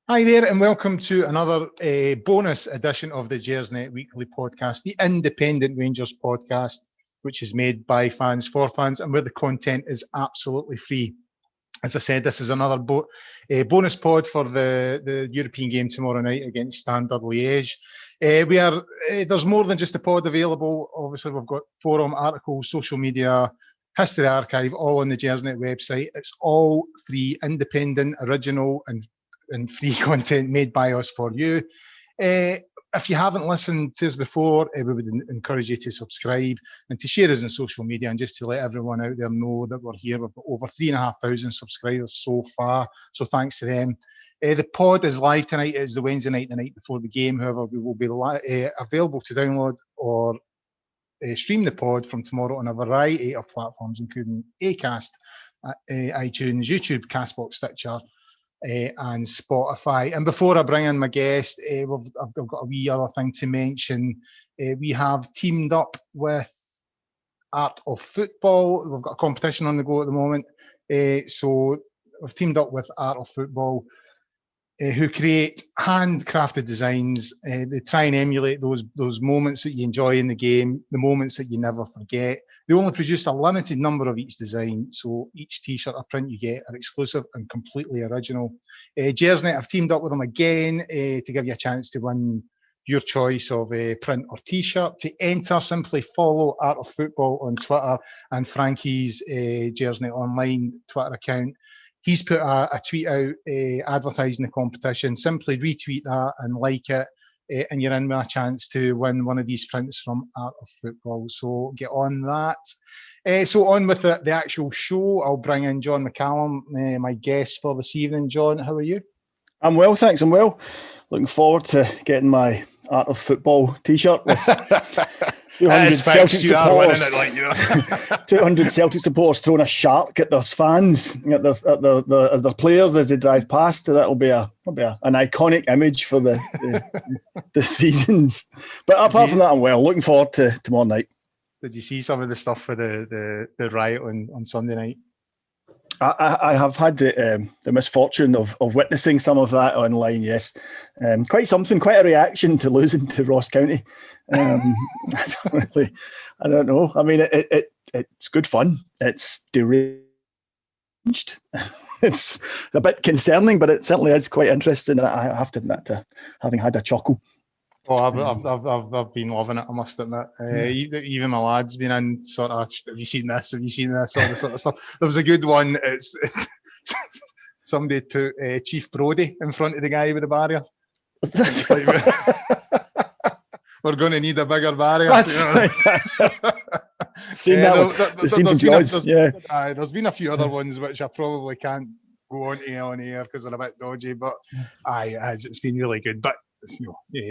Hi there, and welcome to another bonus edition of the Gersnet Weekly Podcast, the independent Rangers podcast, which is made by fans for fans and where the content is absolutely free. As I said, this is another bonus pod for the European game tomorrow night against Standard Liege. There's more than just a pod available. Obviously, we've got forum articles, social media, history archive, all on the Gersnet website. It's all free, independent, original, and free content made by us for you. If you haven't listened to us before, we would encourage you to subscribe and to share us on social media, and just to let everyone out there know that we're here. We've got over 3,500 subscribers so far, so thanks to them. The pod is live tonight. It's the Wednesday night, the night before the game. However, we will be available to download or stream the pod from tomorrow on a variety of platforms, including Acast, iTunes, YouTube, Castbox, Stitcher, and Spotify. And before I bring in my guest, I've got a wee other thing to mention. We have teamed up with Art of Football. We've got a competition on the go at the moment. So we've teamed up with Art of Football, who create handcrafted designs. They try and emulate those moments that you enjoy in the game, the moments that you never forget. They only produce a limited number of each design, so each T-shirt or print you get are exclusive and completely original. Gersnet have teamed up with them again to give you a chance to win your choice of print or T-shirt. To enter, simply follow Art of Football on Twitter and Frankie's Gersnet Online Twitter account. He's put a tweet out advertising the competition. Simply retweet that and like it, and you're in with a chance to win one of these prints from Art of Football. So get on that. So on with the actual show. I'll bring in John Mccallum, my guest for this evening. John, how are you? I'm well, thanks. I'm well. Looking forward to getting my Art of Football T-shirt with 200 Celtic supporters. 200 Celtic supporters throwing a shark at their fans, as their players as they drive past. That'll be an iconic image for the seasons. But apart from that, I'm well. Looking forward to tomorrow night. Did you see some of the stuff for the riot on Sunday night? I have had the misfortune of witnessing some of that online, yes. Quite something, quite a reaction to losing to Ross County. I don't know. I mean, it's good fun. It's deranged. It's a bit concerning, but it certainly is quite interesting. I have to admit to having had a chuckle. Oh, I've been loving it, I must admit. Even my lad's been in sort of, have you seen this? Have you seen this? All this sort of stuff. There was a good one. It's somebody put Chief Brodie in front of the guy with the barrier. It's like, we're going to need a bigger barrier. Seen that one. There's been a few other ones which I probably can't go on air because they're a bit dodgy, but it's been really good. But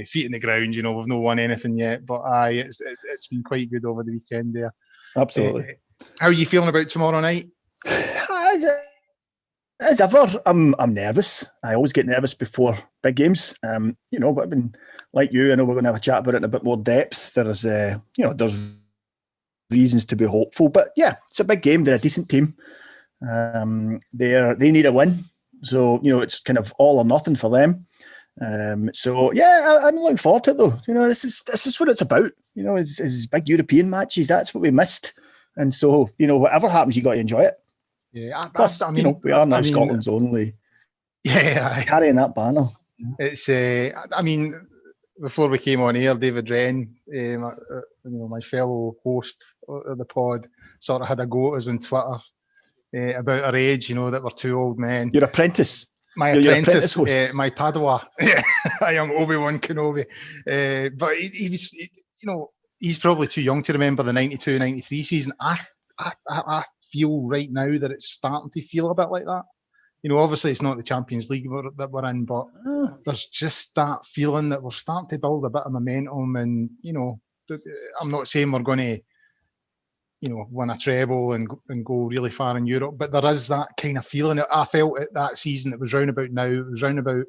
feet in the ground, we've not won anything yet, but it's been quite good over the weekend there. Absolutely. How are you feeling about tomorrow night? As ever, I'm nervous. I always get nervous before big games. But I've been like you. I know we're going to have a chat about it in a bit more depth. There's reasons to be hopeful, but yeah, it's a big game. They're a decent team. They need a win, so it's kind of all or nothing for them. I'm looking forward to it though. This is what it's about. Is big European matches. That's what we missed, and so whatever happens, you got to enjoy it. Yeah, plus we are now Scotland's only. Yeah, carrying that banner. It's before we came on air, David Wren, my fellow host of the pod, sort of had a go at us on Twitter about our age. That we're two old men. Your apprentice. My apprentice, my Padawan, a young Obi-Wan Kenobi. But he was, he's probably too young to remember the 92-93 season. I feel right now that it's starting to feel a bit like that. Obviously it's not the Champions League that we're in, but there's just that feeling that we're starting to build a bit of momentum. And, I'm not saying we're going to, win a treble and go really far in Europe, but there is that kind of feeling. I felt it that season. It was round about now. It was round about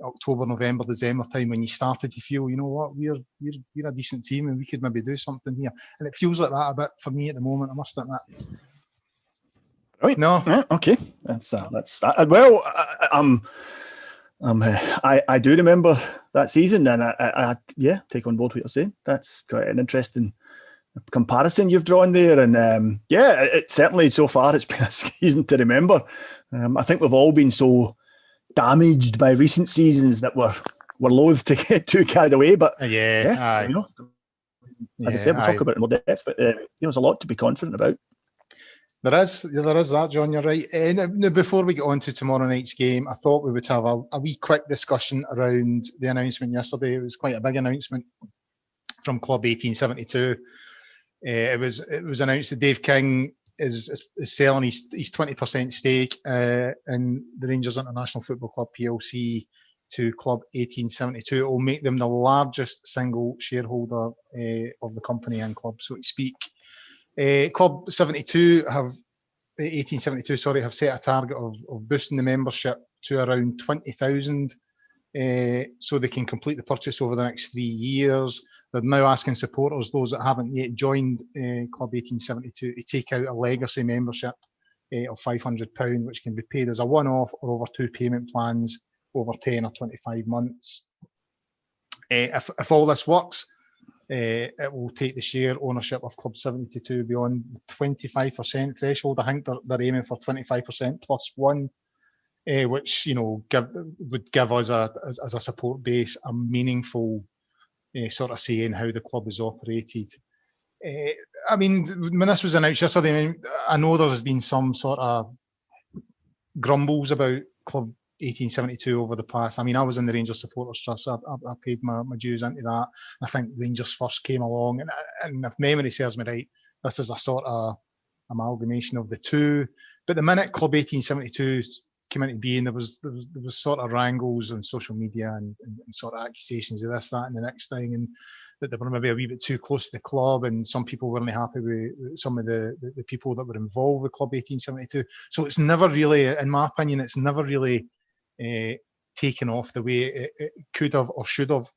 October, November, December time when you started to feel, we're a decent team and we could maybe do something here. And it feels like that a bit for me at the moment, I must admit. Right. No. Yeah, okay. That's that. Well, I do remember that season, and I take on board what you're saying. That's quite an interesting comparison you've drawn there, and it certainly so far it's been a season to remember. I think we've all been so damaged by recent seasons that we're loath to get too carried away. But as I said, we'll talk about it in more depth. But there's a lot to be confident about. There is that, John. You're right. Now, before we get on to tomorrow night's game, I thought we would have a wee quick discussion around the announcement yesterday. It was quite a big announcement from Club 1872. It was announced that Dave King is selling his 20% stake in the Rangers International Football Club PLC to Club 1872. It will make them the largest single shareholder of the company and club, so to speak. Club 1872 have set a target of boosting the membership to around 20,000 so they can complete the purchase over the next 3 years. They're now asking supporters, those that haven't yet joined Club 1872, to take out a legacy membership of £500, which can be paid as a one-off or over 2 payment plans over 10 or 25 months. If all this works, it will take the share ownership of Club 72 beyond the 25% threshold. I think they're aiming for 25% plus one, which would give us as a support base a meaningful sort of say in how the club is operated. When this was announced yesterday, I know there's been some sort of grumbles about Club 1872 over the past. I was in the Rangers Supporters Trust. So I paid my dues into that. I think Rangers First came along, and if memory serves me right, this is a sort of amalgamation of the two. But the minute Club 1872 came into being, there was sort of wrangles on social media and sort of accusations of this, that, and the next thing, and that they were maybe a wee bit too close to the club, and some people weren't happy with some of the people that were involved with Club 1872. So it's never really, in my opinion, it's never really taken off the way it could have or should have.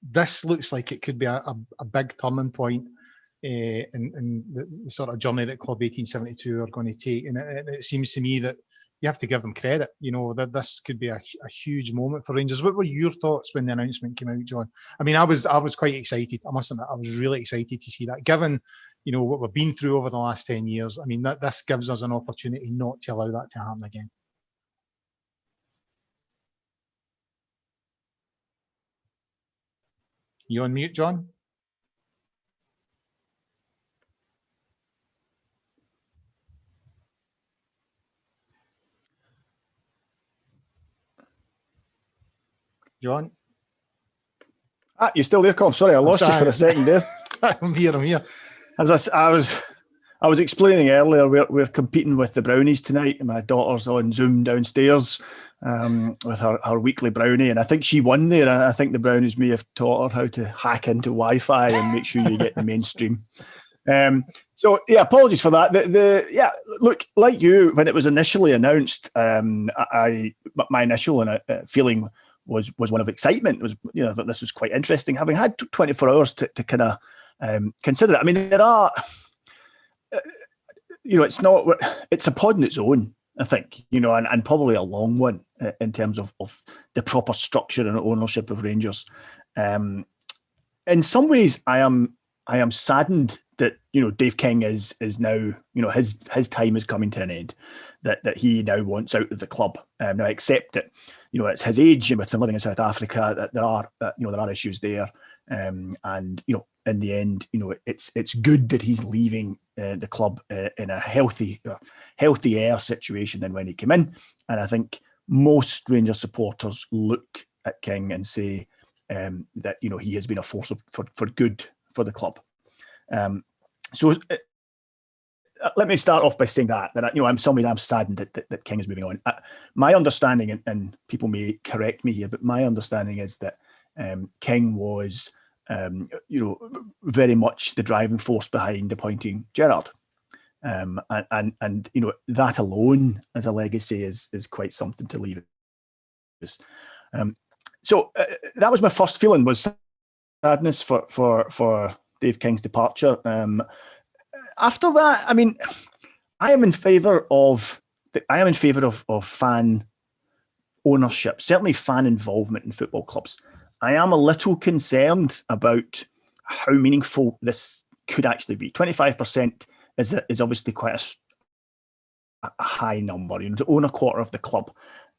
This looks like it could be a big turning point in the sort of journey that Club 1872 are going to take, and it seems to me that you have to give them credit. That this could be a huge moment for Rangers. What were your thoughts when the announcement came out, John? I was quite excited. I must admit, I was really excited to see that. Given what we've been through over the last 10 years, this gives us an opportunity not to allow that to happen again. You on mute, John? John? You still there, Colin? Sorry, I lost you for a second there. I'm here. As I was explaining earlier, we're competing with the brownies tonight, and my daughter's on Zoom downstairs with her weekly brownie, and I think she won there. I think the brownies may have taught her how to hack into Wi-Fi and make sure you get the mainstream. Apologies for that. Look, like you, when it was initially announced, my initial feeling was one of excitement. It was, that this was quite interesting. Having had 24 hours to kind of consider it. There are, it's a pod in its own, I think, and probably a long one in terms of the proper structure and ownership of Rangers. In some ways, I am saddened that Dave King is now his time is coming to an end, that he now wants out of the club. Now I accept it. It's his age, and with him living in South Africa, that there are issues there. And in the end, it's good that he's leaving the club in a healthier situation than when he came in. And I think most Rangers supporters look at King and say that he has been a force for good for the club. Let me start off by saying that I'm saddened that King is moving on. My understanding, and people may correct me here, but my understanding is that King was, very much the driving force behind appointing Gerrard, and that alone as a legacy is quite something to leave us. That was my first feeling, was sadness for Dave King's departure. After that, I am in favour of fan ownership, certainly fan involvement in football clubs, I am a little concerned about how meaningful this could actually be. 25% is obviously quite a high number, to own a quarter of the club.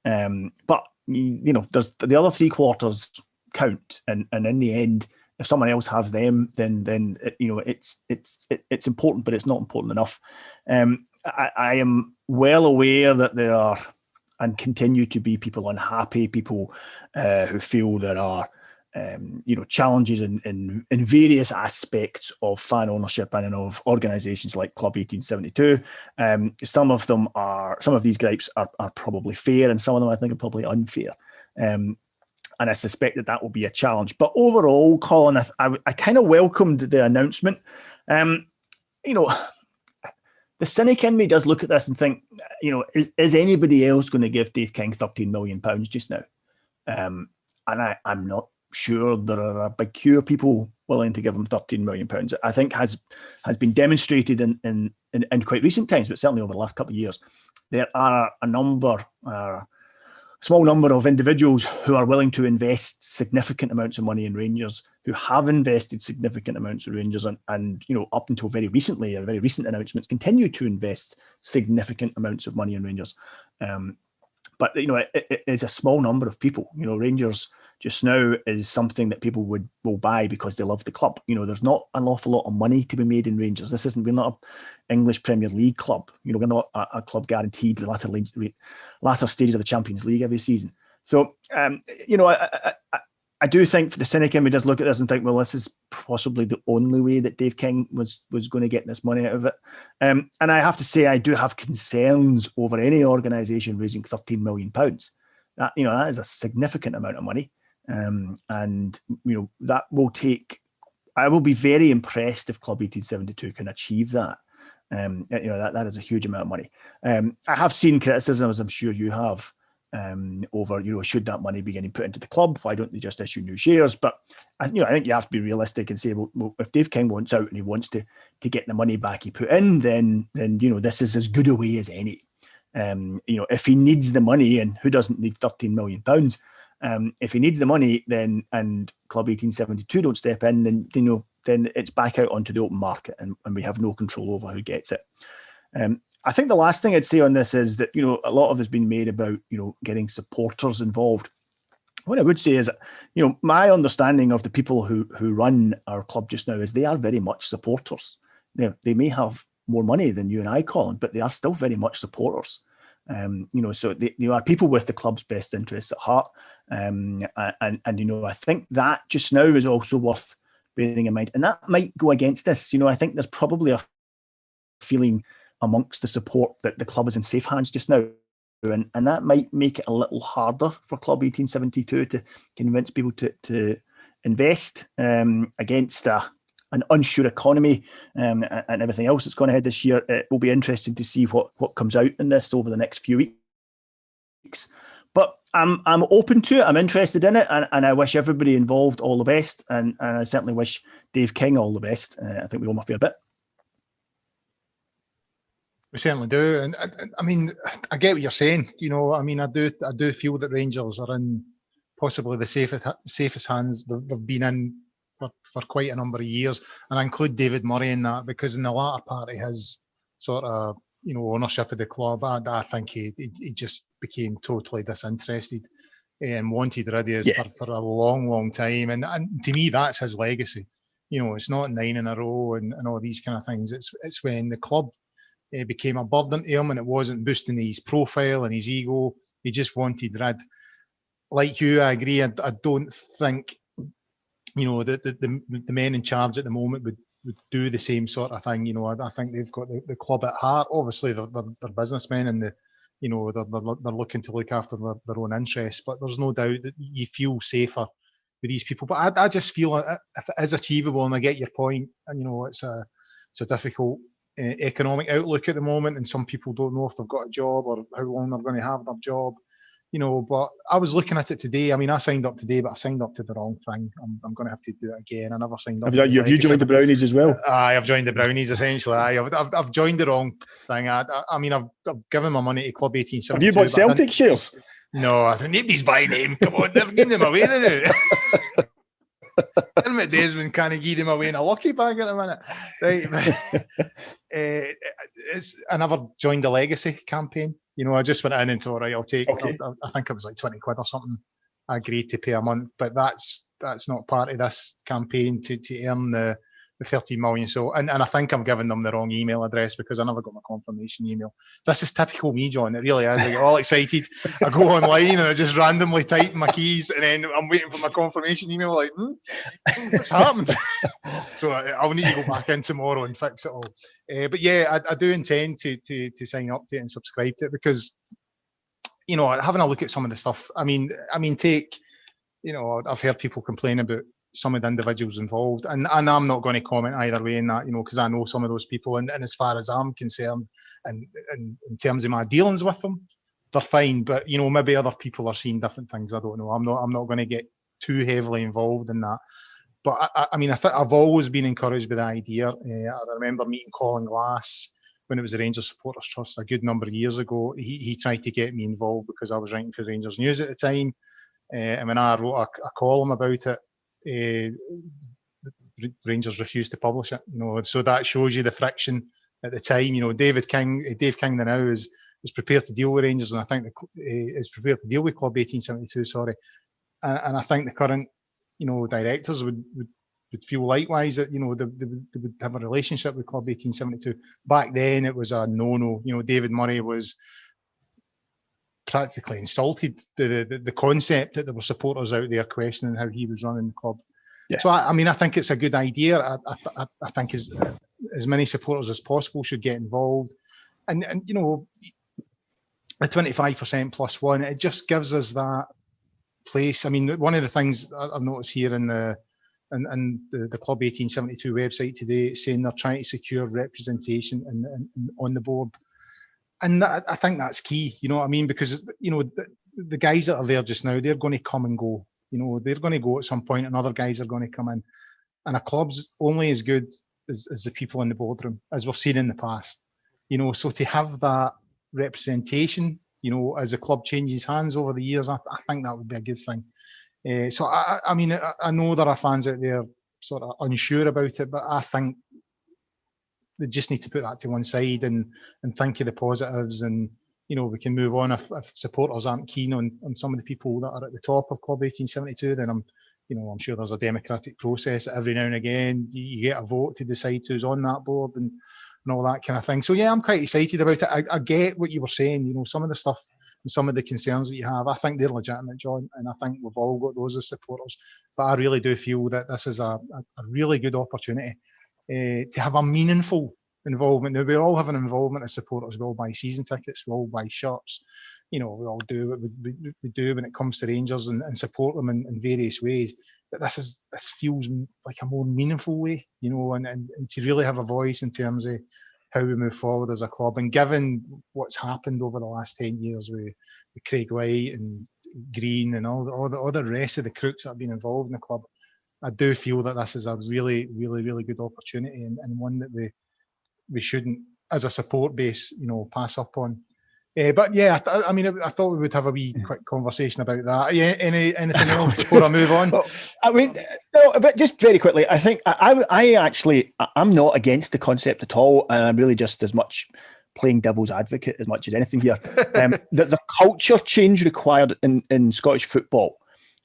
But there's the other 3/4 count, and in the end, if someone else has them, then it's important, but it's not important enough. I am well aware that there are and continue to be people unhappy, people who feel there are challenges in various aspects of fan ownership and of organisations like Club 1872. Some of these gripes are probably fair, and some of them I think are probably unfair. And I suspect that will be a challenge. But overall, Colin, I kind of welcomed the announcement. The cynic in me does look at this and think, is anybody else going to give Dave King £13 million just now? And I'm not sure there are a big queue of people willing to give him £13 million. I think has been demonstrated in quite recent times, but certainly over the last couple of years, there are a small number of individuals who are willing to invest significant amounts of money in Rangers, who have invested significant amounts of Rangers, and up until very recently, very recent announcements, continue to invest significant amounts of money in Rangers. But it is a small number of people. Rangers just now is something that people will buy because they love the club. There's not an awful lot of money to be made in Rangers. We're not an English Premier League club. We're not a club guaranteed the latter stages of the Champions League every season. So, I do think for the cynic in me does look at this and think, well, this is possibly the only way that Dave King was going to get this money out of it. And I have to say, I do have concerns over any organisation raising £13 million. That is a significant amount of money. That will take. I will be very impressed if Club 1872 can achieve that. That is a huge amount of money. I have seen criticism, as I'm sure you have, over should that money be getting put into the club? Why don't they just issue new shares? But I think you have to be realistic and say, well, if Dave King wants out and he wants to get the money back he put in, then this is as good a way as any. If he needs the money, and who doesn't need £13 million? If he needs the money, then and Club 1872 don't step in, then it's back out onto the open market, and we have no control over who gets it. I think the last thing I'd say on this is that a lot of has been made about getting supporters involved. What I would say is, my understanding of the people who run our club just now is they are very much supporters. They may have more money than you and I, Colin, but they are still very much supporters. So they are people with the club's best interests at heart. And I think that just now is also worth bearing in mind. And that might go against this. I think there's probably a feeling amongst the support that the club is in safe hands just now. And that might make it a little harder for Club 1872 to convince people to invest against an unsure economy and everything else that's gone ahead this year. It will be interesting to see what comes out in this over the next few weeks. But I'm open to it. I'm interested in it, and I wish everybody involved all the best. And I certainly wish Dave King all the best. I think we owe him a fair bit. We certainly do, and I mean, I get what you're saying. I do feel that Rangers are in possibly the safest hands they've been in for quite a number of years, and I include David Murray in that, because in the latter part of his sort of ownership of the club, I think he just became totally disinterested and wanted rid of us for a long time, and to me that's his legacy. It's not 9 in a row and all these kind of things. It's when the club became a burden to him, and it wasn't boosting his profile and his ego. He just wanted rid. Like you, I agree. I don't think the men in charge at the moment would do the same sort of thing. I think they've got the club at heart. Obviously, they're businessmen, and they're looking to look after their own interests. But there's no doubt that you feel safer with these people. But I just feel if it is achievable, and I get your point, and it's a difficult economic outlook at the moment, and some people don't know if they've got a job or how long they're going to have their job. But I was looking at it today. I mean, I signed up today, but I signed up to the wrong thing. I'm going to have to do it again. I never signed up. Have you joined the Brownies as well? I've joined the Brownies, essentially. I've joined the wrong thing. I've given my money to Club 1872. Have you bought Celtic shares? No, I think nobody's buying them. Come on, they're giving them away now. Dermot Desmond can't give them away in a lucky bag at the minute. Right. I never joined the Legacy campaign. I just went in and thought, right, I'll take, I think it was like 20 quid or something. I agreed to pay a month, but that's not part of this campaign to earn the 13 million. So, and I think I'm giving them the wrong email address because I never got my confirmation email. This is typical me, John. It really is. I get all excited. I go online and I just randomly type my keys, and then I'm waiting for my confirmation email. Like, what's happened? So I'll need to go back in tomorrow and fix it all. But yeah, I do intend to sign up to it and subscribe to it because, having a look at some of the stuff. I mean, take, I've heard people complain about some of the individuals involved, and I'm not going to comment either way in that, because I know some of those people, and as far as I'm concerned, and in terms of my dealings with them, they're fine. But maybe other people are seeing different things. I don't know. I'm not going to get too heavily involved in that. But I mean, I've always been encouraged by the idea. I remember meeting Colin when it was the Rangers Supporters Trust a good number of years ago. He tried to get me involved because I was writing for Rangers News at the time, and when I wrote a column about it, Rangers refused to publish it. So that shows you the friction at the time. Dave King now is prepared to deal with Rangers, and I think is prepared to deal with Club 1872. Sorry, and I think the current directors would feel likewise, that they would have a relationship with Club 1872. Back then it was a no. David Murray was practically insulted the concept that there were supporters out there questioning how he was running the club. Yeah. So I think it's a good idea. I think as many supporters as possible should get involved, and the 25% plus one, it just gives us that place. I mean, one of the things I've noticed here in the Club 1872 website today, it's saying they're trying to secure representation on the board. And I think that's key, because, the guys that are there just now, they're going to come and go. They're going to go at some point, and other guys are going to come in. And a club's only as good as the people in the boardroom, as we've seen in the past. So to have that representation, as the club changes hands over the years, I think that would be a good thing. So, I mean, I know there are fans out there sort of unsure about it, but I think they just need to put that to one side and think of the positives, and we can move on. If supporters aren't keen on some of the people that are at the top of Club 1872, then I'm sure there's a democratic process. Every now and again you get a vote to decide who's on that board and all that kind of thing. So yeah, I'm quite excited about it. I get what you were saying. Some of the stuff and some of the concerns that you have, I think they're legitimate, John, and I think we've all got those as supporters. But I really do feel that this is a really good opportunity to have a meaningful involvement. Now, we all have an involvement as supporters. We all buy season tickets, we all buy shirts, we all do what we do when it comes to Rangers and support them in various ways. But this feels like a more meaningful way, and to really have a voice in terms of how we move forward as a club. And given what's happened over the last 10 years with Craig White and Green and all the rest of the crooks that have been involved in the club, I do feel that this is a really, really, really good opportunity, and one that we shouldn't, as a support base, pass up on. But yeah, I thought we would have a wee quick conversation about that. Yeah, anything else before I move on? Well, I mean, no, but just very quickly, I think I'm not against the concept at all, and I'm really just as much playing devil's advocate as much as anything here. There's a culture change required in Scottish football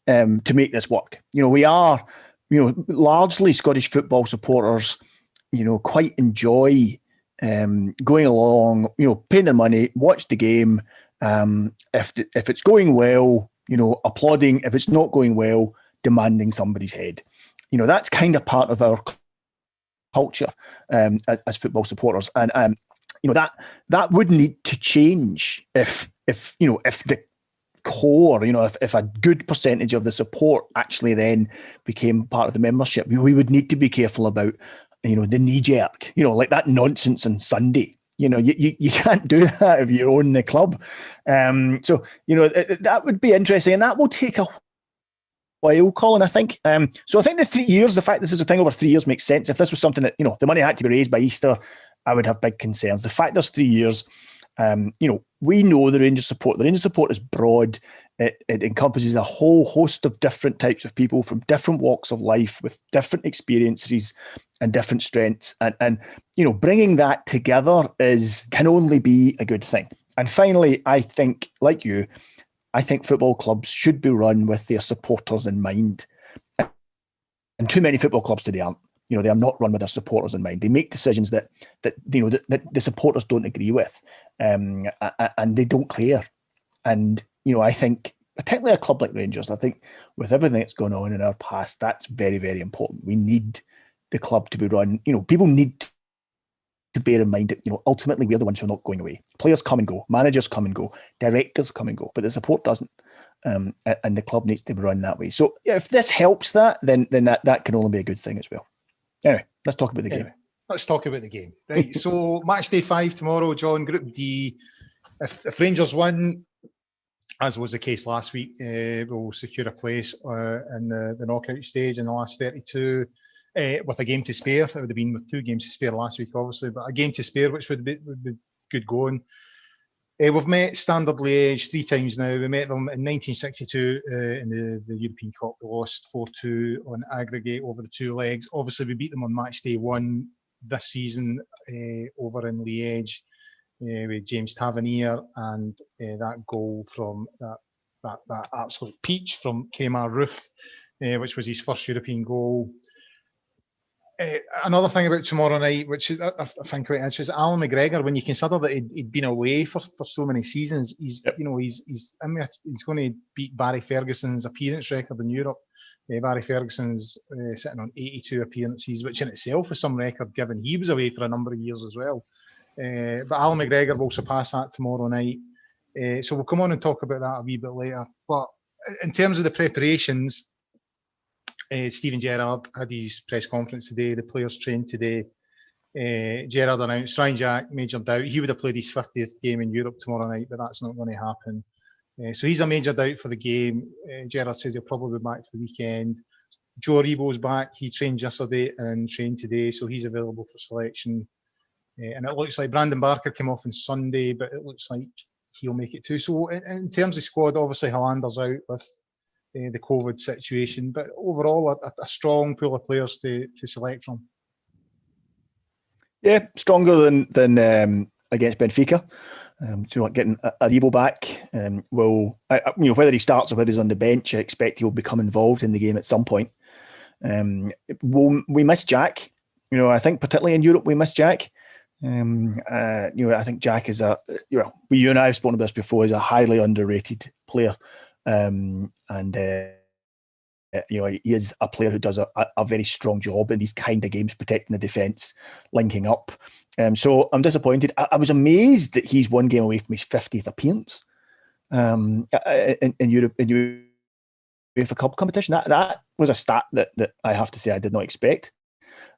to make this work. We are, largely Scottish football supporters, quite enjoy going along, paying their money, watch the game. If it's going well, applauding. If it's not going well, demanding somebody's head. That's kind of part of our culture as football supporters, and that would need to change if the core, if a good percentage of the support actually then became part of the membership. We would need to be careful about the knee jerk, like that nonsense on Sunday. You can't do that if you own the club. So that would be interesting, and that will take a while, Colin, I think. So I think the fact this is a thing over 3 years makes sense. If this was something that, the money had to be raised by Easter, I would have big concerns. The fact there's 3 years, We know the Rangers support. The Rangers support is broad. It encompasses a whole host of different types of people from different walks of life with different experiences and different strengths. And bringing that together can only be a good thing. And finally, I think, like you, I think football clubs should be run with their supporters in mind. And too many football clubs today aren't. They are not run with their supporters in mind. They make decisions that the supporters don't agree with, and they don't care. And I think, particularly a club like Rangers, I think with everything that's gone on in our past, that's very, very important. We need the club to be run. People need to bear in mind that ultimately we're the ones who are not going away. Players come and go, managers come and go, directors come and go, but the support doesn't. And the club needs to be run that way. So if this helps that, then that can only be a good thing as well. Anyway, let's talk about the game. Let's talk about the game. Right. So match day 5 tomorrow, John, Group D. If Rangers win, as was the case last week, we'll secure a place in the knockout stage in the last 32 with a game to spare. It would have been with 2 games to spare last week, obviously, but a game to spare, which would be good going. We've met Standard Liege 3 times now. We met them in 1962 in the European Cup. We lost 4-2 on aggregate over the 2 legs. Obviously, we beat them on match day 1 this season over in Liege with James Tavernier, and that goal from that absolute peach from Kemar Roof, which was his first European goal. Another thing about tomorrow night, which is I find quite interesting, Allan McGregor. When you consider that he'd been away for so many seasons, he's going to beat Barry Ferguson's appearance record in Europe. Barry Ferguson's sitting on 82 appearances, which in itself is some record, given he was away for a number of years as well. But Allan McGregor will surpass that tomorrow night. So we'll come on and talk about that a wee bit later. But in terms of the preparations, Steven Gerrard had his press conference today. The players trained today. Gerrard announced Ryan Jack, major doubt. He would have played his 50th game in Europe tomorrow night, but that's not going to happen. So he's a major doubt for the game. Gerrard says he'll probably be back for the weekend. Joe Aribo's back. He trained yesterday and trained today, so he's available for selection. And it looks like Brandon Barker came off on Sunday, but it looks like he'll make it too. So in terms of squad, obviously Hollander's out with the COVID situation, but overall a strong pool of players to select from. Yeah, stronger than against Benfica. Getting Aribo back whether he starts or whether he's on the bench, I expect he'll become involved in the game at some point. We miss Jack. I think particularly in Europe we miss Jack. I think Jack is you and I have spoken about this before, is a highly underrated player. He is a player who does a very strong job in these kind of games, protecting the defence, linking up. So I'm disappointed. I was amazed that he's 1 game away from his 50th appearance in Europe, in UEFA Cup competition. That was a stat that I have to say I did not expect.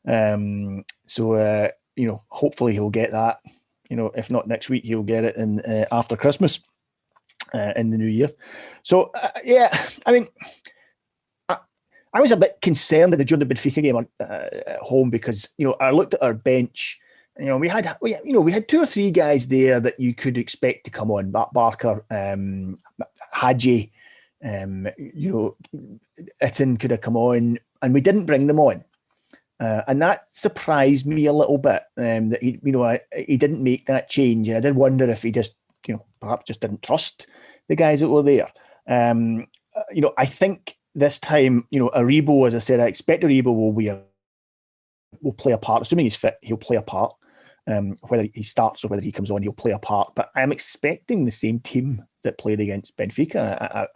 Hopefully he'll get that. If not next week, he'll get it in after Christmas. In the new year. So, I was a bit concerned during the Benfica game at home because, I looked at our bench. We had 2 or 3 guys there that you could expect to come on. Barker, Hadji, Itten could have come on, and we didn't bring them on. And that surprised me a little bit, that he didn't make that change. And I did wonder if he just, perhaps just didn't trust the guys that were there. I think this time, Aribo, as I said, I expect Aribo will play a part. Assuming he's fit, he'll play a part. Whether he starts or whether he comes on, he'll play a part. But I'm expecting the same team that played against Benfica.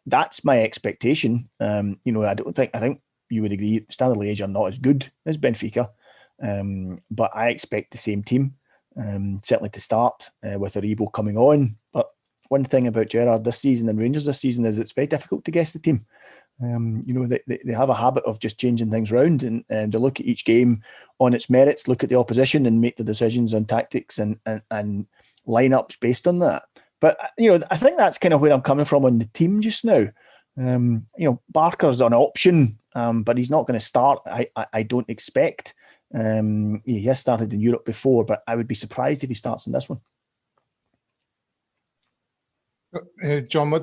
That's my expectation. I think you would agree, Standard Liege are not as good as Benfica. But I expect the same team. Certainly to start with Aribo coming on. But one thing about Gerrard this season and Rangers this season is it's very difficult to guess the team. They have a habit of just changing things around and they look at each game on its merits, look at the opposition and make the decisions on tactics and lineups based on that. But I think that's kind of where I'm coming from on the team just now. Barker's an option, but he's not going to start. I don't expect. He has started in Europe before, but I would be surprised if he starts in this one. John,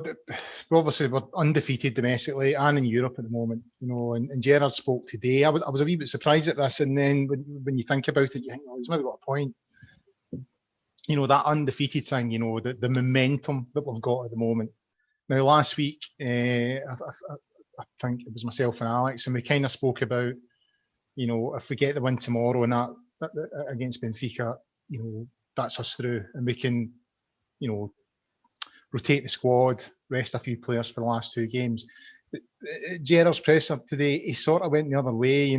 obviously we're undefeated domestically and in Europe at the moment, and Gerrard spoke today. I was a wee bit surprised at this, and then when you think about it, you think, he's maybe got a point. That undefeated thing, the momentum that we've got at the moment. Now, last week, I think it was myself and Alex, and we kind of spoke about, if we get the win tomorrow and that against Benfica, that's us through, and we can, rotate the squad, rest a few players for the last two games. Gerrard's presser today, he sort of went the other way.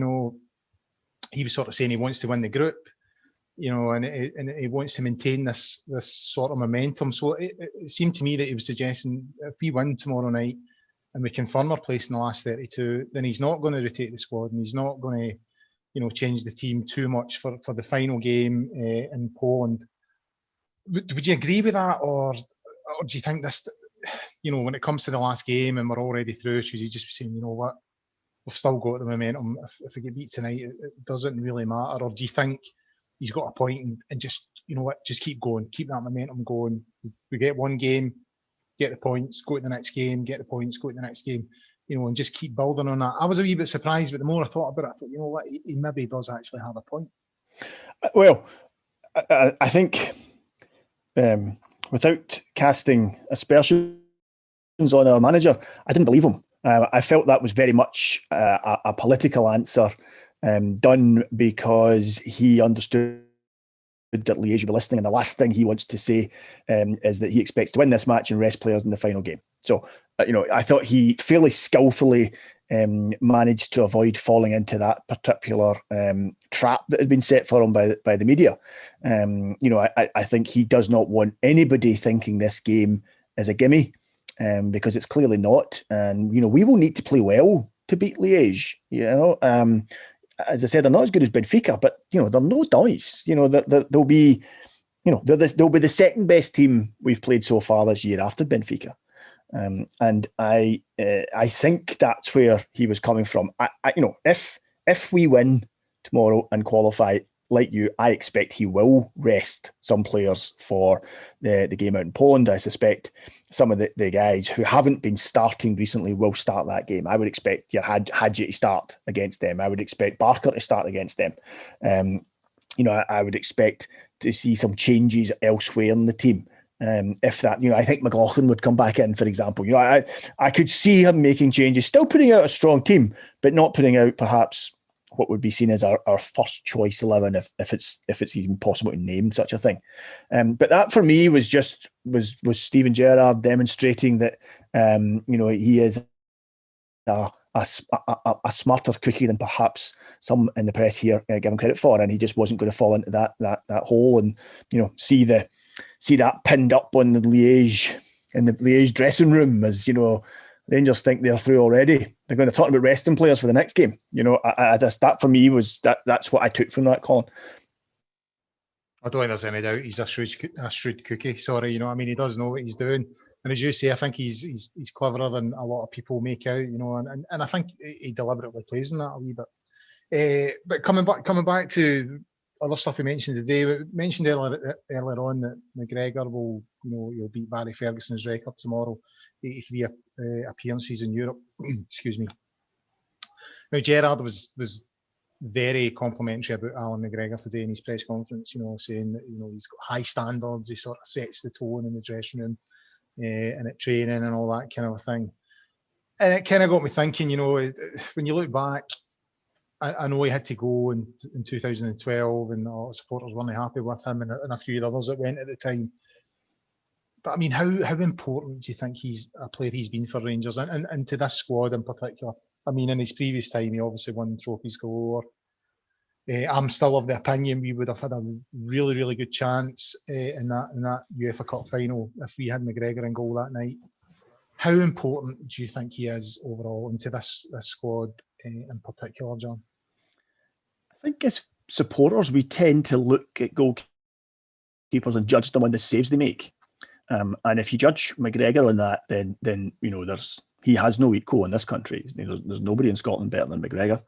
He was sort of saying he wants to win the group, and he wants to maintain this sort of momentum. So it seemed to me that he was suggesting if we win tomorrow night and we confirm our place in the last 32, then he's not going to rotate the squad, and he's not going to, change the team too much for the final game in Poland. Would you agree with that, or do you think this, when it comes to the last game and we're already through, should you just be saying, what, we've still got the momentum. If we get beat tonight, it doesn't really matter. Or do you think he's got a point and just, just keep going, keep that momentum going? We get one game, get the points, go to the next game, get the points, go to the next game, and just keep building on that. I was a wee bit surprised, but the more I thought about it, I thought, what, he maybe does actually have a point. Well, I think without casting aspersions on our manager, I didn't believe him. I felt that was very much a political answer done because he understood that Liège would be listening, and the last thing he wants to say is that he expects to win this match and rest players in the final game. So, I thought he fairly skillfully managed to avoid falling into that particular trap that had been set for him by the media. I think he does not want anybody thinking this game is a gimme, because it's clearly not. And, we will need to play well to beat Liège. As I said, they're not as good as Benfica, but, they're no dice. They'll be, they'll be the second best team we've played so far this year after Benfica. And I think that's where he was coming from. If we win tomorrow and qualify, like you, I expect he will rest some players for the game out in Poland. I suspect some of the guys who haven't been starting recently will start that game. I would expect Hadji to start against them. I would expect Barker to start against them. I would expect to see some changes elsewhere in the team. If that, I think McLaughlin would come back in, for example. I could see him making changes, still putting out a strong team, but not putting out perhaps what would be seen as our first choice 11, if it's even possible to name such a thing. But that for me was Steven Gerrard demonstrating that he is a smarter cookie than perhaps some in the press here give him credit for, and he just wasn't going to fall into that hole and see that pinned up on the Liège dressing room as Rangers think they're through already. They're going to talk about resting players for the next game. That for me was that's what I took from that, Colin. I don't think there's any doubt he's a shrewd cookie. Sorry, he does know what he's doing. And as you say, I think he's cleverer than a lot of people make out. And I think he deliberately plays in that a wee bit. But coming back to other stuff we mentioned today, we mentioned earlier on that McGregor will, he'll beat Barry Ferguson's record tomorrow, 83 appearances in Europe. Excuse me. Now, Gerrard was very complimentary about Allan McGregor today in his press conference, saying that, he's got high standards, he sort of sets the tone in the dressing room and at training and all that kind of thing. And it kind of got me thinking, when you look back, I know he had to go in 2012 and all supporters weren't happy with him and a few others that went at the time. But I mean, how important do you think he's been for Rangers and to this squad in particular? I mean, in his previous time, he obviously won trophies galore. I'm still of the opinion we would have had a really, really good chance in that UEFA Cup final if we had McGregor in goal that night. How important do you think he is overall into this squad in particular, John? I think as supporters, we tend to look at goalkeepers and judge them on the saves they make. And if you judge McGregor on that, then he has no equal in this country. There's nobody in Scotland better than McGregor.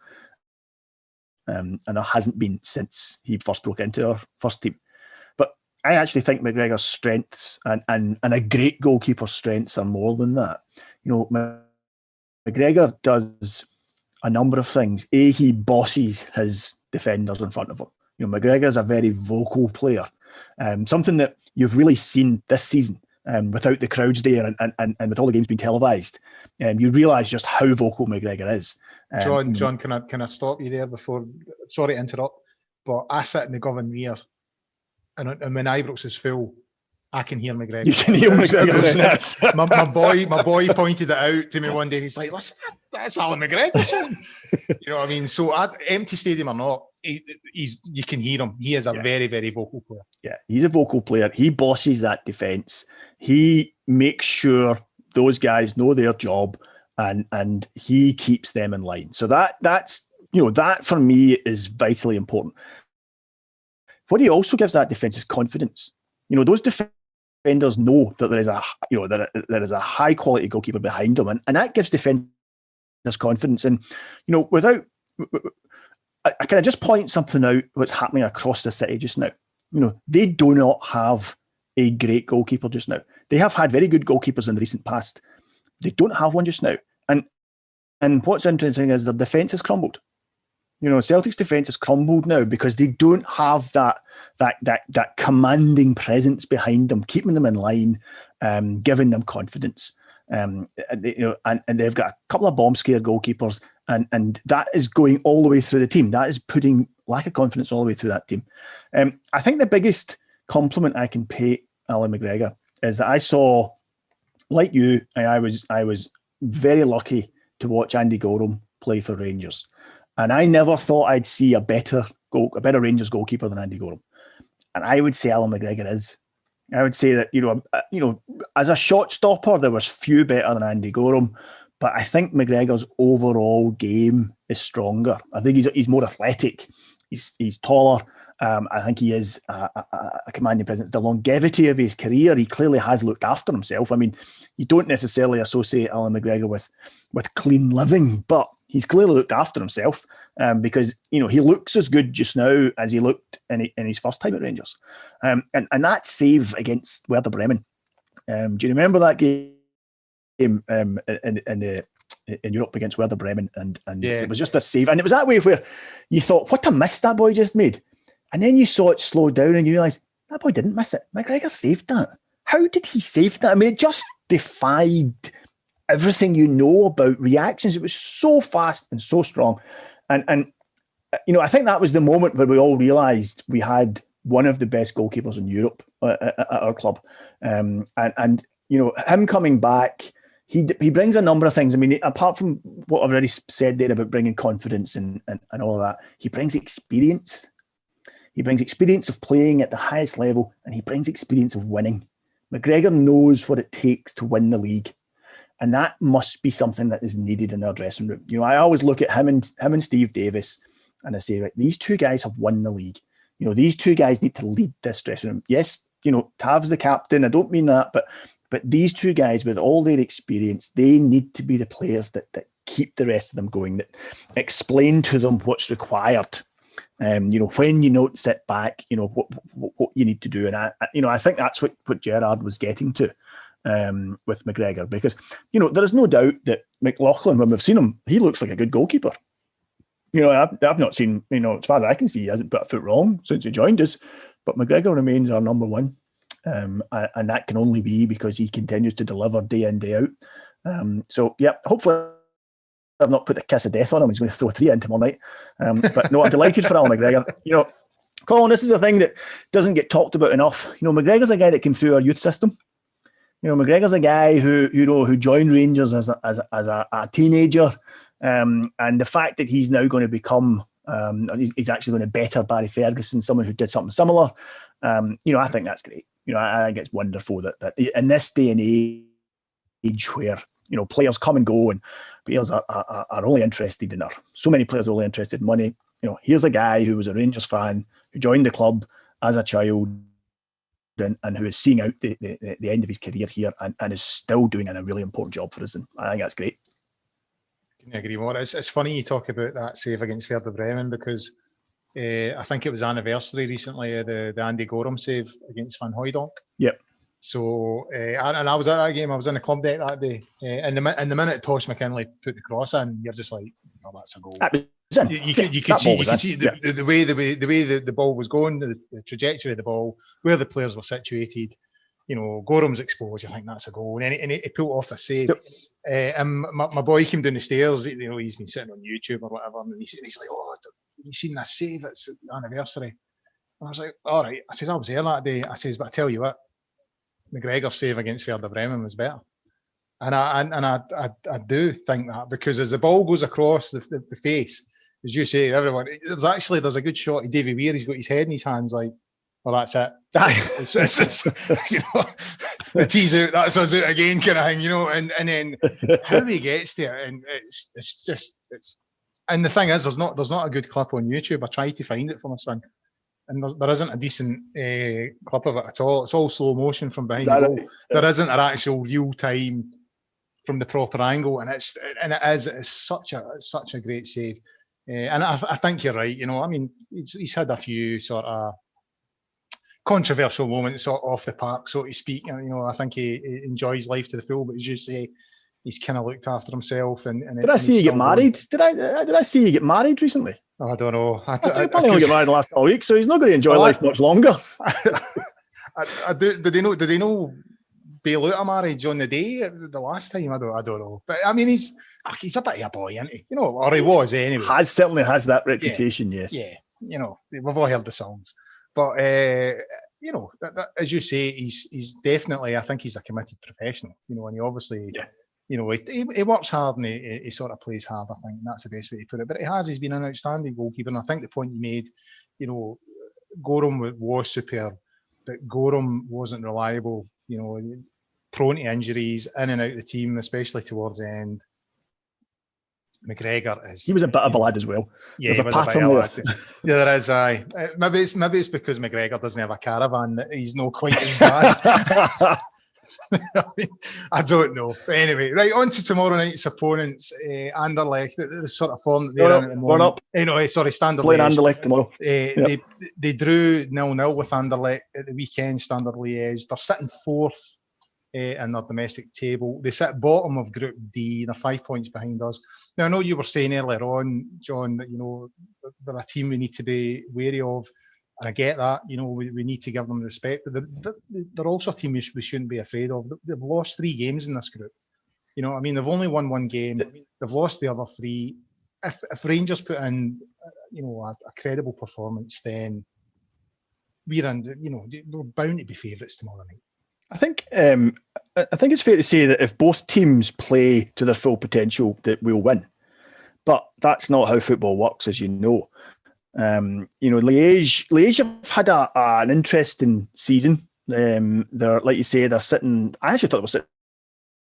And there hasn't been since he first broke into our first team. But I actually think McGregor's strengths and a great goalkeeper's strengths are more than that. McGregor does a number of things. He bosses his defenders in front of him. McGregor's a very vocal player. Something that you've really seen this season without the crowds there and with all the games being televised. You realise just how vocal McGregor is. John, can I stop you there before? Sorry to interrupt, but I sit in the Govan rear, and when Ibrox is full, I can hear McGregor. You can hear McGregor. my boy pointed it out to me one day. He's like, "Listen, that's Allan McGregor." You know what I mean? So, empty stadium or not, you can hear him. He is a very, very vocal player. Yeah, he's a vocal player. He bosses that defence. He makes sure those guys know their job, and he keeps them in line. So that's that for me is vitally important. What he also gives that defence is confidence. Those defenders know that there is a high quality goalkeeper behind them, and that gives defenders confidence. And without, I can just point something out what's happening across the city just now. They do not have a great goalkeeper just now. They have had very good goalkeepers in the recent past. They don't have one just now. And what's interesting is their defence has crumbled. Celtic's defence has crumbled now because they don't have that commanding presence behind them, keeping them in line, giving them confidence. And they've got a couple of bomb-scared goalkeepers, and that is going all the way through the team. That is putting lack of confidence all the way through that team. I think the biggest compliment I can pay Allan McGregor is that I saw, like you, I was very lucky to watch Andy Gorham play for Rangers. And I never thought I'd see a better Rangers goalkeeper than Andy Gorham. And I would say Allan McGregor is. I would say that, as a shot stopper, there was few better than Andy Gorham, but I think McGregor's overall game is stronger. I think he's more athletic. He's taller. I think he is a commanding presence. The longevity of his career, he clearly has looked after himself. I mean, you don't necessarily associate Allan McGregor with clean living, but he's clearly looked after himself because, he looks as good just now as he looked in his first time at Rangers. And that save against Werder Bremen, do you remember that game in Europe against Werder Bremen? And It was just a save. And it was that way where you thought, what a miss that boy just made. And then you saw it slow down and you realised, that boy didn't miss it. McGregor saved that. How did he save that? I mean, it just defied everything about reactions. It was so fast and so strong. And I think that was the moment where we all realised we had one of the best goalkeepers in Europe at our club. And him coming back, he brings a number of things. I mean, apart from what I've already said there about bringing confidence and all of that, he brings experience. He brings experience of playing at the highest level, and he brings experience of winning. McGregor knows what it takes to win the league. And that must be something that is needed in our dressing room. I always look at him and Steve Davis, and I say, right, these two guys have won the league. These two guys need to lead this dressing room. Yes, Tav's the captain. I don't mean that, but these two guys, with all their experience, they need to be the players that keep the rest of them going, that explain to them what's required. When you sit back, what you need to do. And I think that's what Gerrard was getting to. With McGregor, because there is no doubt that McLaughlin, when we've seen him, he looks like a good goalkeeper. I've not seen, as far as I can see, he hasn't put a foot wrong since he joined us, but McGregor remains our number one, and that can only be because he continues to deliver day in, day out. Hopefully I've not put the kiss of death on him. He's going to throw 3 in tomorrow night, but no, I'm delighted for Allan McGregor. Colin, this is a thing that doesn't get talked about enough. McGregor's a guy that came through our youth system. McGregor's a guy who joined Rangers as a teenager, and the fact that he's now going to become, he's actually going to better Barry Ferguson, someone who did something similar. I think that's great. I think it's wonderful that in this day and age where players come and go and players are only interested in so many players are only interested in money. Here's a guy who was a Rangers fan who joined the club as a child. And who is seeing out the end of his career here and is still doing a really important job for us. And I think that's great. Can you agree more? It's funny you talk about that save against Werder Bremen because I think it was anniversary recently of the Andy Gorham save against Van Hooijdonk. Yep. So, and I was at that game. I was in the club deck that day. And the minute Tosh McKinley put the cross in, you're just like, oh, that's a goal. You could see the way the ball was going, the trajectory of the ball, where the players were situated. You know, Gorham's exposed. You think that's a goal, and he pulled off the save. Yep. And my boy came down the stairs. You know, he's been sitting on YouTube or whatever, and he's like, "Oh, have you seen this save? It's the anniversary." And I was like, "All right." I says, "I was there that day." I says, "But I tell you what, McGregor's save against Werder Bremen was better." And I do think that, because as the ball goes across the face, as you say, everyone, there's a good shot of Davy Weir. He's got his head in his hands like, well, that's it. It's you know, the tea's out, that's us out again, kind of thing, you know. And then how he gets there, and it's just. And the thing is, there's not a good clip on YouTube. I tried to find it for my son, and there isn't a decent clip of it at all. It's all slow motion from behind the goal. There isn't an actual real time from the proper angle, and it's such a great save. And I think you're right. You know, I mean, he's had a few sort of controversial moments off the park, so to speak. You know, I think he enjoys life to the full, but as you say, he's kind of looked after himself. And did I see you get married? Did I see you get married recently? Oh, I don't know. I probably only get married the last couple of weeks, so he's not going to enjoy life much longer. Did they know bail out a marriage on the day the last time? I don't know. But I mean, he's a bit of a boy, isn't he? You know, or he was anyway. Certainly has that reputation. Yes. Yeah. You know, we've all heard the songs. But you know, that, as you say, he's definitely. I think he's a committed professional. You know, and he obviously, you know, he works hard and he sort of plays hard. I think that's the best way to put it. But he's been an outstanding goalkeeper. And I think the point you made, you know, Gorham was superb, but Gorham wasn't reliable. You know, prone to injuries, in and out of the team, especially towards the end. McGregor is. He was a bit of a lad as well. Yeah, there's a pattern there. Yeah, there is. Maybe it's because McGregor doesn't have a caravan that he's not quite as bad. I don't know. But anyway, right, on to tomorrow night's opponents. Anderlecht, the sort of form that they're in at the moment. Standard Liege. Anderlecht tomorrow. They drew 0-0 with Anderlecht at the weekend. Standard Liege. They're sitting fourth in their domestic table. They sit bottom of Group D. They're 5 points behind us. Now, I know you were saying earlier on, John, that, you know, they're a team we need to be wary of. And I get that. You know, we need to give them respect. But they're also a team we shouldn't be afraid of. They've lost 3 games in this group. You know, I mean, they've only won 1 game. They've lost the other 3. If Rangers put in, you know, a credible performance, then we're bound to be favourites tomorrow night. I think it's fair to say that if both teams play to their full potential, that we'll win. But that's not how football works, as you know. You know, Liège have had an interesting season. They're, like you say, they're sitting. I actually thought they were sitting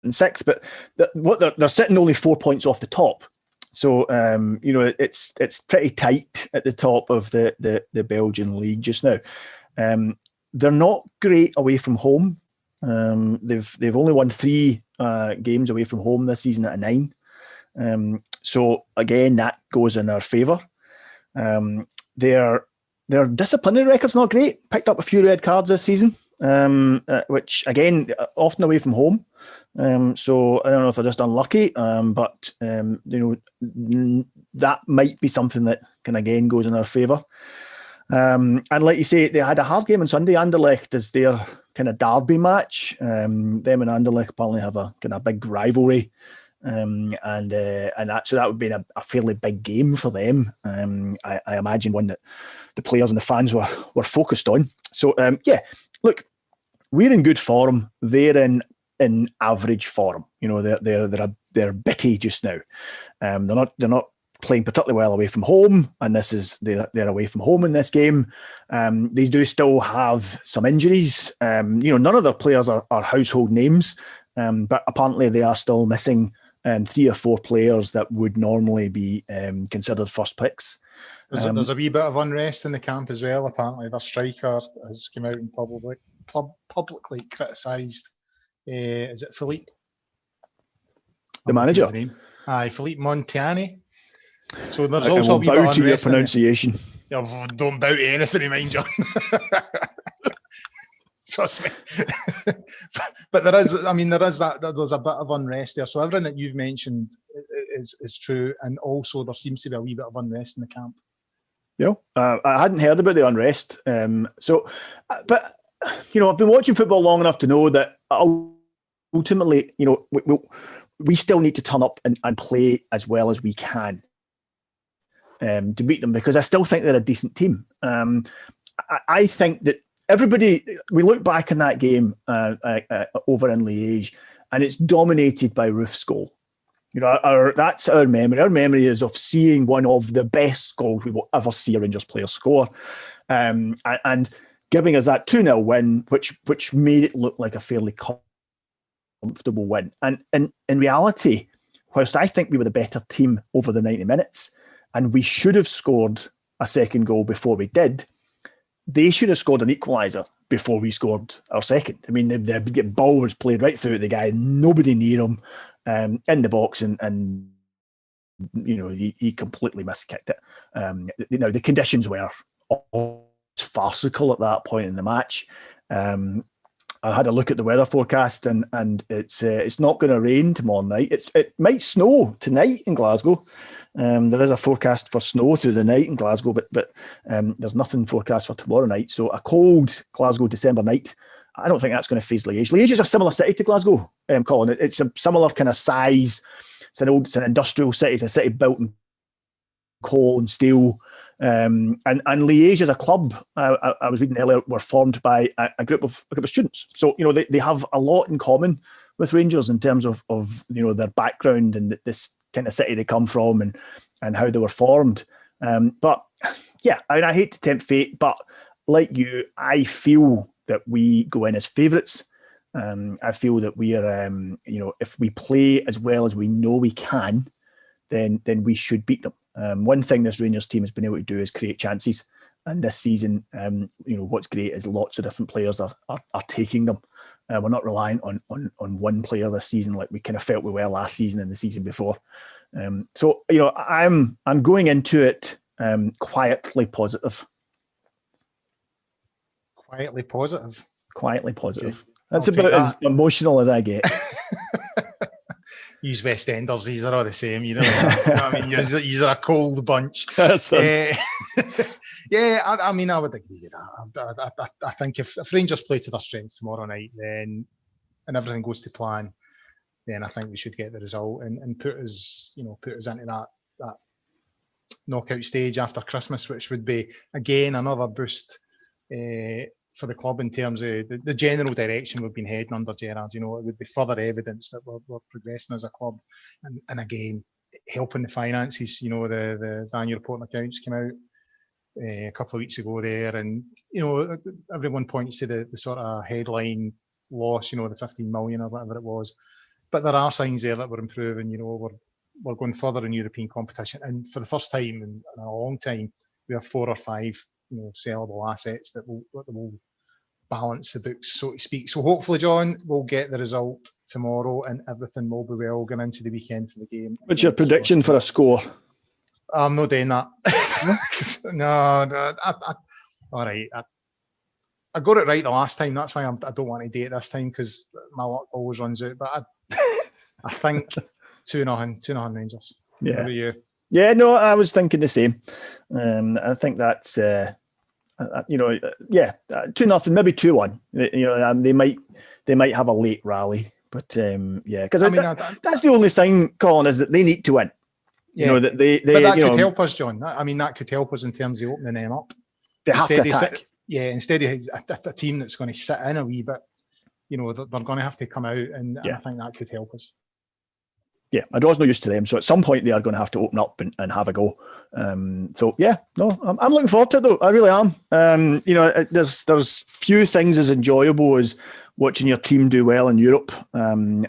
in 6th, but they're sitting only 4 points off the top. So you know, it's pretty tight at the top of the Belgian league just now. They're not great away from home. They've only won 3 games away from home this season out of 9. So again, that goes in our favour. Their disciplinary record's not great. Picked up a few red cards this season, which again often away from home. So I don't know if they're just unlucky, but you know, that might be something that can again goes in our favour. And like you say, they had a hard game on Sunday. Anderlecht is their kind of derby match. Them and Anderlecht apparently have a kind of big rivalry, and that would be a fairly big game for them. I imagine one that the players and the fans were focused on. So yeah, look, we're in good form. They're in average form. You know, they're bitty just now. They're not playing particularly well away from home, and they're away from home in this game. They do still have some injuries. You know, none of their players are household names, but apparently they are still missing 3 or 4 players that would normally be considered first picks. There's a wee bit of unrest in the camp as well. Apparently, their striker has come out and publicly criticised. Is it Philippe? The manager? Philippe Montiani. So there's also a wee bit of unrest your pronunciation. don't bow to anything, mind you. Trust me. But there's a bit of unrest there. So everything that you've mentioned is true, and also there seems to be a wee bit of unrest in the camp. I hadn't heard about the unrest. But I've been watching football long enough to know that ultimately, we still need to turn up and play as well as we can to beat them, because I still think they're a decent team. I think that we look back in that game over in Liege, and it's dominated by Roof's goal. That's our memory. Our memory is of seeing one of the best goals we will ever see a Rangers player score, and giving us that 2-0 win, which made it look like a fairly comfortable win. And in reality, whilst I think we were the better team over the 90 minutes, and we should have scored a second goal before we did, they should have scored an equaliser before we scored our second. I mean, the ball was played right through the guy, nobody near him, in the box, and he completely miskicked it. The conditions were farcical at that point in the match. I had a look at the weather forecast, and it's not going to rain tomorrow night. It might snow tonight in Glasgow. There is a forecast for snow through the night in Glasgow, but there's nothing forecast for tomorrow night. So a cold Glasgow December night, I don't think that's going to faze Liege. Liege is a similar city to Glasgow, Colin. It's a similar kind of size. It's an industrial city. It's a city built in coal and steel. And Liege as a club, I was reading earlier, were formed by a group of students. So they have a lot in common with Rangers in terms of their background and this kind of city they come from and how they were formed. But yeah, I hate to tempt fate, but like you, I feel that we go in as favourites. I feel that we are, if we play as well as we know we can, then we should beat them. One thing this Rangers team has been able to do is create chances, and this season, what's great is lots of different players are taking them. We're not relying on one player this season like we kind of felt we were last season and the season before. So I'm going into it quietly positive. Quietly positive. Quietly positive. Okay. That's about as emotional as I get. Use West Enders, these are all the same, I mean, these are a cold bunch. Yeah, I would agree with that. I think if Rangers play to their strengths tomorrow night, then and everything goes to plan, then I think we should get the result and put us into that knockout stage after Christmas, which would be again another boost for the club in terms of the general direction we've been heading under Gerrard. It would be further evidence that we're progressing as a club, and again helping the finances. The annual report and accounts came out a couple of weeks ago there, and everyone points to the sort of headline loss, the 15 million or whatever it was, but there are signs there that we're improving. We're going further in European competition, and for the first time in a long time, we have 4 or 5 sellable assets that will balance the books, so to speak. So hopefully, John, we'll get the result tomorrow and everything will be well going into the weekend for the game. What's your prediction for a score? I'm not doing that. No, all right. I got it right the last time. That's why I don't want to do it this time, because my luck always runs out. But I think 2-0 Rangers. Yeah. What about you? Yeah, no, I was thinking the same. I think that's 2-0, maybe 2-1. They might have a late rally, but because that's the only thing, Colin, is that they need to win. Yeah, but that could help us, John. That could help us in terms of opening them up. They have to attack. Instead of a team that's going to sit in a wee bit, they're going to have to come out, and I think that could help us. Yeah, a draw's no use to them. So at some point they are going to have to open up and have a go. I'm looking forward to it though. I really am. There's few things as enjoyable as watching your team do well in Europe. I'm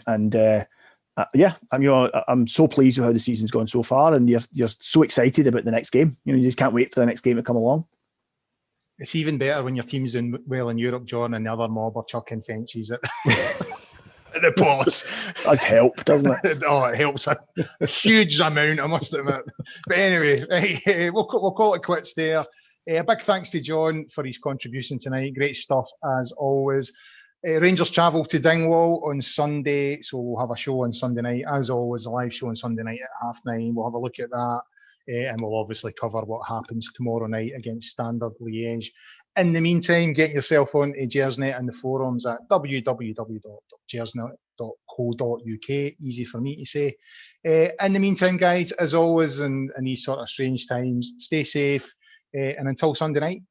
so pleased with how the season's gone so far, and you're so excited about the next game. You just can't wait for the next game to come along. It's even better when your team's doing well in Europe, John, and the other mob are chucking fences at the Palace. Does help, doesn't it? It helps a huge amount, I must admit. But anyway, we'll call it quits there. A big thanks to John for his contribution tonight. Great stuff as always. Rangers travel to Dingwall on Sunday, so we'll have a show on Sunday night. As always, a live show on Sunday night at 9:30. We'll have a look at that, and we'll obviously cover what happens tomorrow night against Standard Liege. In the meantime, get yourself on to Gersnet and the forums at www.gersnet.co.uk. Easy for me to say. In the meantime, guys, as always, in these sort of strange times, stay safe, and until Sunday night,